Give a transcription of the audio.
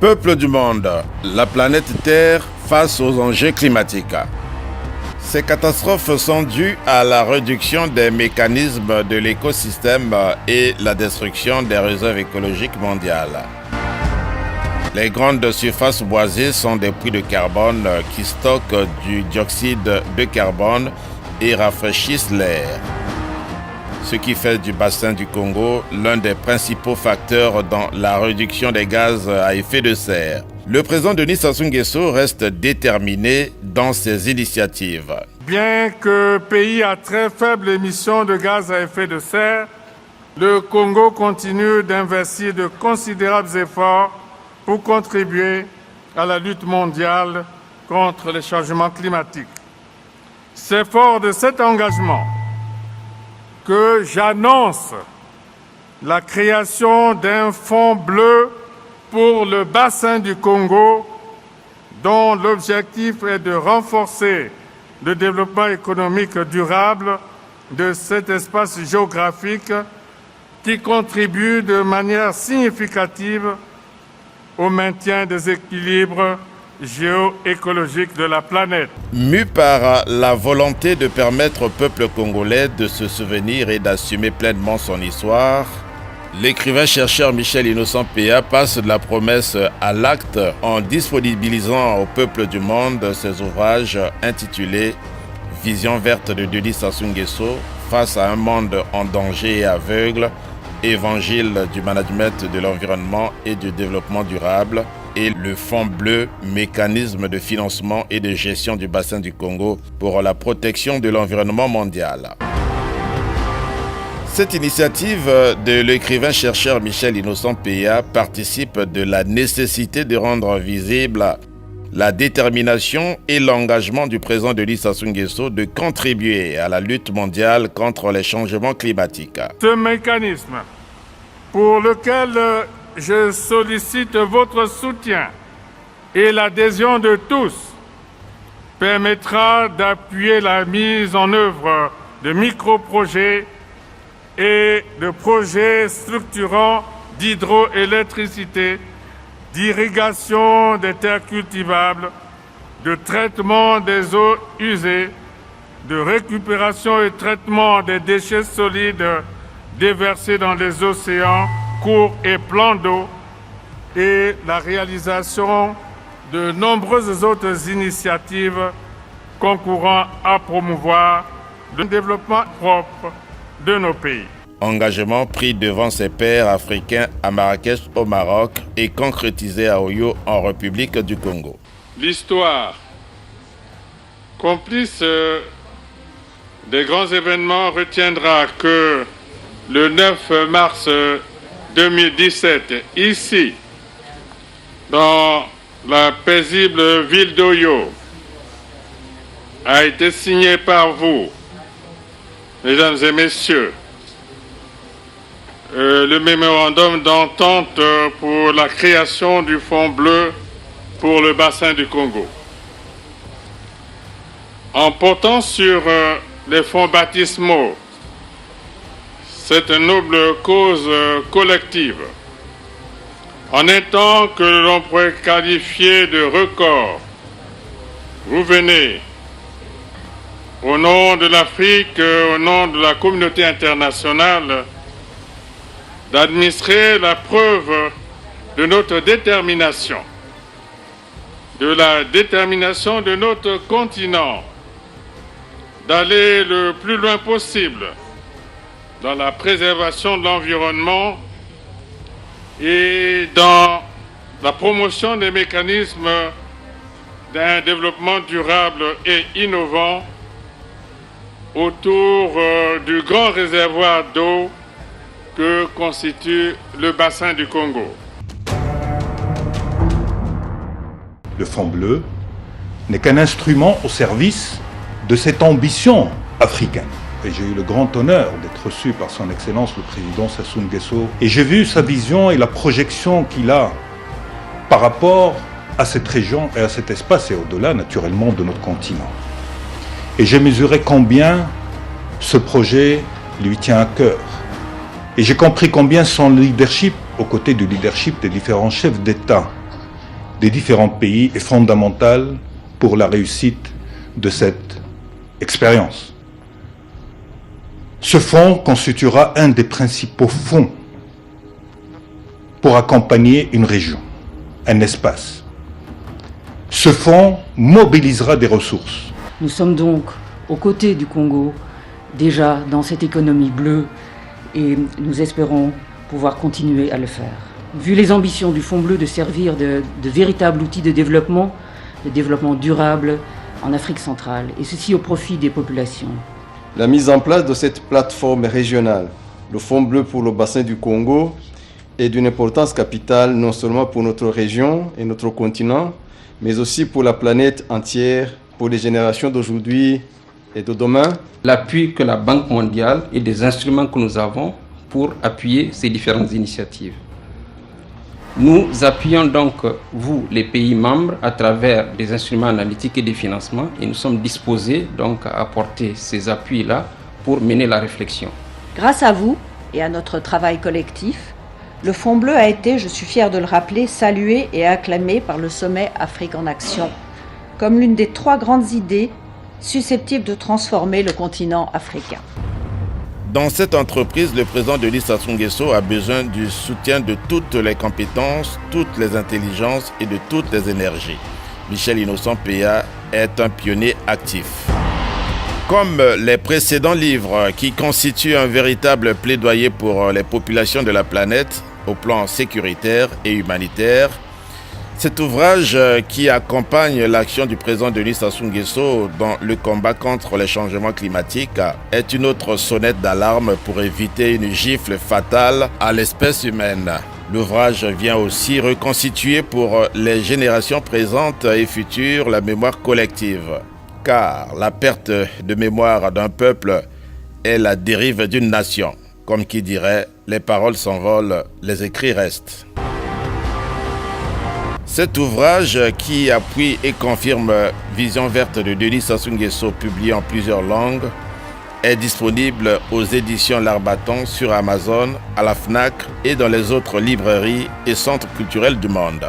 Peuple du monde, la planète Terre face aux enjeux climatiques. Ces catastrophes sont dues à la réduction des mécanismes de l'écosystème et la destruction des réserves écologiques mondiales. Les grandes surfaces boisées sont des puits de carbone qui stockent du dioxyde de carbone et rafraîchissent l'air, ce qui fait du bassin du Congo l'un des principaux facteurs dans la réduction des gaz à effet de serre. Le président Denis Sassou Nguesso reste déterminé dans ses initiatives. Bien que pays à très faible émission de gaz à effet de serre, le Congo continue d'investir de considérables efforts pour contribuer à la lutte mondiale contre les changements climatiques. C'est fort de cet engagement que j'annonce la création d'un fonds bleu pour le bassin du Congo, dont l'objectif est de renforcer le développement économique durable de cet espace géographique qui contribue de manière significative au maintien des équilibres géoécologiques de la planète. Mu par la volonté de permettre au peuple congolais de se souvenir et d'assumer pleinement son histoire, l'écrivain-chercheur Michel Innocent Péa passe de la promesse à l'acte en disponibilisant au peuple du monde ses ouvrages intitulés « Vision verte de Denis Sassou Nguesso face à un monde en danger et aveugle, évangile du management de l'environnement et du développement durable » et le Fonds bleu, mécanisme de financement et de gestion du bassin du Congo pour la protection de l'environnement mondial. Cette initiative de l'écrivain-chercheur Michel Innocent Péa participe de la nécessité de rendre visible la détermination et l'engagement du président Denis Sassou Nguesso de contribuer à la lutte mondiale contre les changements climatiques. Ce mécanisme, pour lequel je sollicite votre soutien et l'adhésion de tous, permettra d'appuyer la mise en œuvre de micro-projets et de projets structurants d'hydroélectricité, d'irrigation des terres cultivables, de traitement des eaux usées, de récupération et traitement des déchets solides déversés dans les océans, cours et plans d'eau, et la réalisation de nombreuses autres initiatives concourant à promouvoir le développement propre de nos pays. Engagement pris devant ses pairs africains à Marrakech au Maroc et concrétisé à Oyo en République du Congo. L'histoire, complice des grands événements, retiendra que le 9 mars 2017, ici, dans la paisible ville d'Oyo, a été signé par vous, mesdames et messieurs, le mémorandum d'entente pour la création du Fonds bleu pour le bassin du Congo. En portant sur les fonds baptismaux cette noble cause collective, en un temps que l'on pourrait qualifier de record, vous venez, au nom de l'Afrique, au nom de la communauté internationale, d'administrer la preuve de notre détermination, de la détermination de notre continent, d'aller le plus loin possible dans la préservation de l'environnement et dans la promotion des mécanismes d'un développement durable et innovant autour du grand réservoir d'eau que constitue le bassin du Congo. Le Fonds bleu n'est qu'un instrument au service de cette ambition africaine. Et j'ai eu le grand honneur d'être reçu par son Excellence le Président Sassou Nguesso. Et j'ai vu sa vision et la projection qu'il a par rapport à cette région et à cet espace et au-delà naturellement de notre continent. Et j'ai mesuré combien ce projet lui tient à cœur. Et j'ai compris combien son leadership, aux côtés du leadership des différents chefs d'État, des différents pays est fondamentale pour la réussite de cette expérience. Ce fonds constituera un des principaux fonds pour accompagner une région, un espace. Ce fonds mobilisera des ressources. Nous sommes donc aux côtés du Congo, déjà dans cette économie bleue, et nous espérons pouvoir continuer à le faire. Vu les ambitions du Fonds bleu de servir de véritable outil de développement durable en Afrique centrale, et ceci au profit des populations. La mise en place de cette plateforme régionale, le Fonds bleu pour le bassin du Congo, est d'une importance capitale non seulement pour notre région et notre continent, mais aussi pour la planète entière, pour les générations d'aujourd'hui et de demain. L'appui que la Banque mondiale et des instruments que nous avons pour appuyer ces différentes initiatives. Nous appuyons donc vous, les pays membres, à travers des instruments analytiques et des financements, et nous sommes disposés donc à apporter ces appuis-là pour mener la réflexion. Grâce à vous et à notre travail collectif, le Fonds bleu a été, je suis fière de le rappeler, salué et acclamé par le sommet Afrique en Action, comme l'une des 3 grandes idées susceptibles de transformer le continent africain. Dans cette entreprise, le président Denis Sassou Nguesso a besoin du soutien de toutes les compétences, toutes les intelligences et de toutes les énergies. Michel Innocent Péa est un pionnier actif. Comme les précédents livres qui constituent un véritable plaidoyer pour les populations de la planète au plan sécuritaire et humanitaire, cet ouvrage qui accompagne l'action du président Denis Sassou Nguesso dans le combat contre les changements climatiques est une autre sonnette d'alarme pour éviter une gifle fatale à l'espèce humaine. L'ouvrage vient aussi reconstituer pour les générations présentes et futures la mémoire collective. Car la perte de mémoire d'un peuple est la dérive d'une nation. Comme qui dirait, les paroles s'envolent, les écrits restent. Cet ouvrage qui appuie et confirme Vision verte de Denis Sassou Nguesso, publié en plusieurs langues, est disponible aux éditions L'Arbaton sur Amazon, à la FNAC et dans les autres librairies et centres culturels du monde.